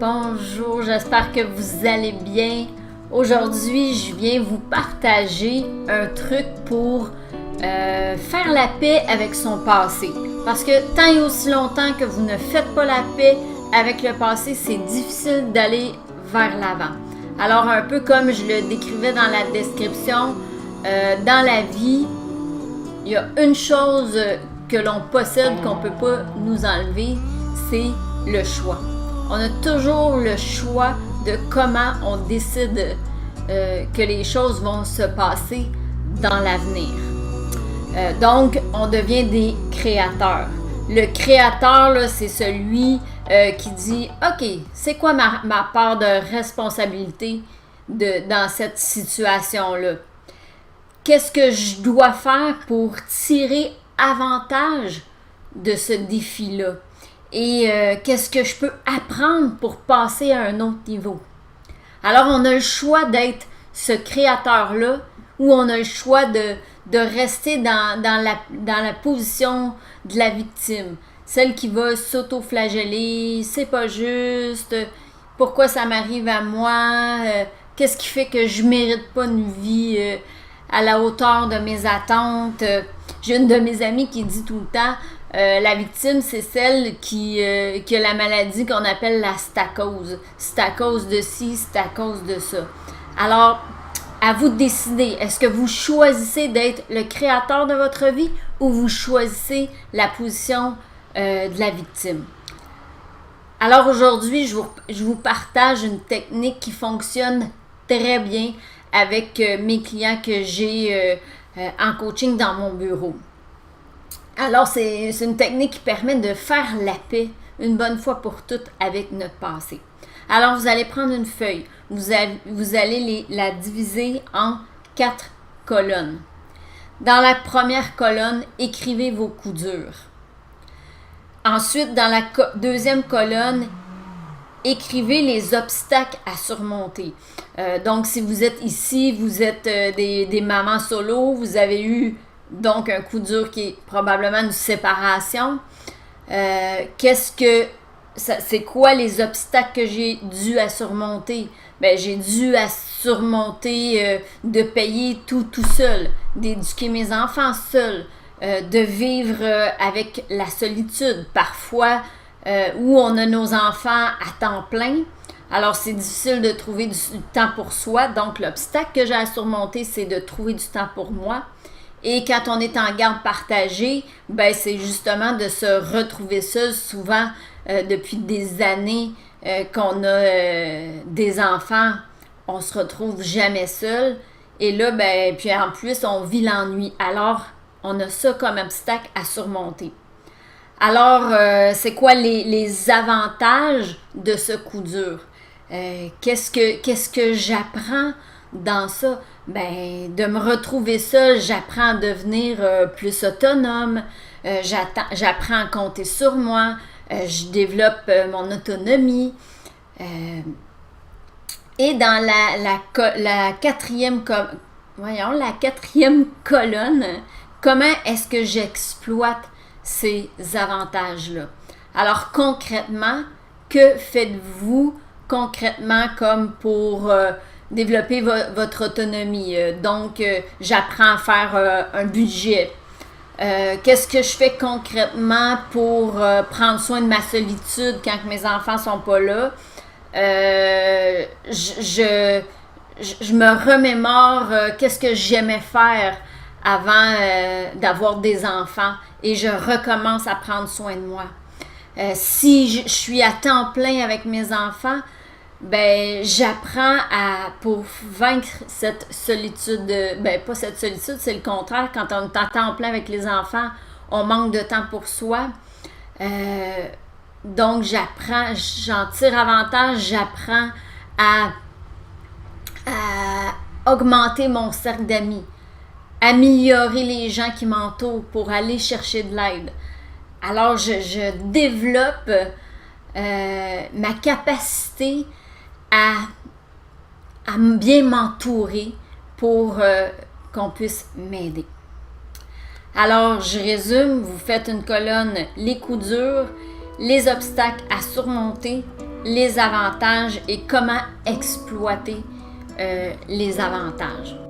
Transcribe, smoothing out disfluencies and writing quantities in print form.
Bonjour, j'espère que vous allez bien. Aujourd'hui, je viens vous partager un truc pour faire la paix avec son passé. Parce que tant et aussi longtemps que vous ne faites pas la paix avec le passé, c'est difficile d'aller vers l'avant. Alors, un peu comme je le décrivais dans la description, dans la vie, il y a une chose que l'on possède qu'on ne peut pas nous enlever, c'est le choix. On a toujours le choix de comment on décide que les choses vont se passer dans l'avenir. Donc, on devient des créateurs. Le créateur, là, c'est celui qui dit « Ok, c'est quoi ma part de responsabilité dans cette situation-là? Qu'est-ce que je dois faire pour tirer avantage de ce défi-là? Et qu'est-ce que je peux apprendre pour passer à un autre niveau? » Alors, on a le choix d'être ce créateur-là ou on a le choix de rester dans la position de la victime. Celle qui va s'auto-flageller, c'est pas juste, pourquoi ça m'arrive à moi, qu'est-ce qui fait que je mérite pas une vie à la hauteur de mes attentes. J'ai une de mes amies qui dit tout le temps, la victime, c'est celle qui a la maladie qu'on appelle la stacose. C'est à cause de ci, c'est à cause de ça. Alors, à vous de décider. Est-ce que vous choisissez d'être le créateur de votre vie ou vous choisissez la position de la victime? Alors aujourd'hui, je vous partage une technique qui fonctionne très bien avec mes clients que j'ai en coaching dans mon bureau. Alors, c'est une technique qui permet de faire la paix une bonne fois pour toutes avec notre passé. Alors, vous allez prendre une feuille. Vous allez la diviser en 4 colonnes. Dans la première colonne, écrivez vos coups durs. Ensuite, dans la deuxième colonne, écrivez les obstacles à surmonter. Donc, si vous êtes ici, vous êtes des mamans solo, vous avez eu donc un coup dur qui est probablement une séparation. C'est quoi les obstacles que j'ai dû à surmonter? Ben, j'ai dû à surmonter de payer tout seul, d'éduquer mes enfants seul, de vivre avec la solitude. Parfois, où on a nos enfants à temps plein, alors c'est difficile de trouver du temps pour soi. Donc, l'obstacle que j'ai à surmonter, c'est de trouver du temps pour moi. Et quand on est en garde partagée, ben c'est justement de se retrouver seul. Souvent, depuis des années qu'on a des enfants, on se retrouve jamais seul. Et là, ben, puis en plus, on vit l'ennui. Alors, on a ça comme obstacle à surmonter. Alors, c'est quoi les avantages de ce coup dur? Qu'est-ce que j'apprends dans ça? Ben, de me retrouver seule, j'apprends à devenir plus autonome, j'apprends à compter sur moi, je développe mon autonomie. Et dans la quatrième colonne, comment est-ce que j'exploite ces avantages-là? Alors concrètement, que faites-vous concrètement comme pour développer votre autonomie? Donc, j'apprends à faire un budget. Qu'est-ce que je fais concrètement pour prendre soin de ma solitude quand mes enfants sont pas là? Je me remémore qu'est-ce que j'aimais faire avant d'avoir des enfants et je recommence à prendre soin de moi. Si je suis à temps plein avec mes enfants, ben j'apprends pour vaincre cette solitude, ben pas cette solitude, c'est le contraire. Quand on est à temps plein avec les enfants, on manque de temps pour soi. Donc j'en tire avantage, j'apprends à augmenter mon cercle d'amis, améliorer les gens qui m'entourent pour aller chercher de l'aide. Alors je développe ma capacité à bien m'entourer pour qu'on puisse m'aider. Alors, je résume, vous faites une colonne les coups durs, les obstacles à surmonter les avantages et comment exploiter les avantages.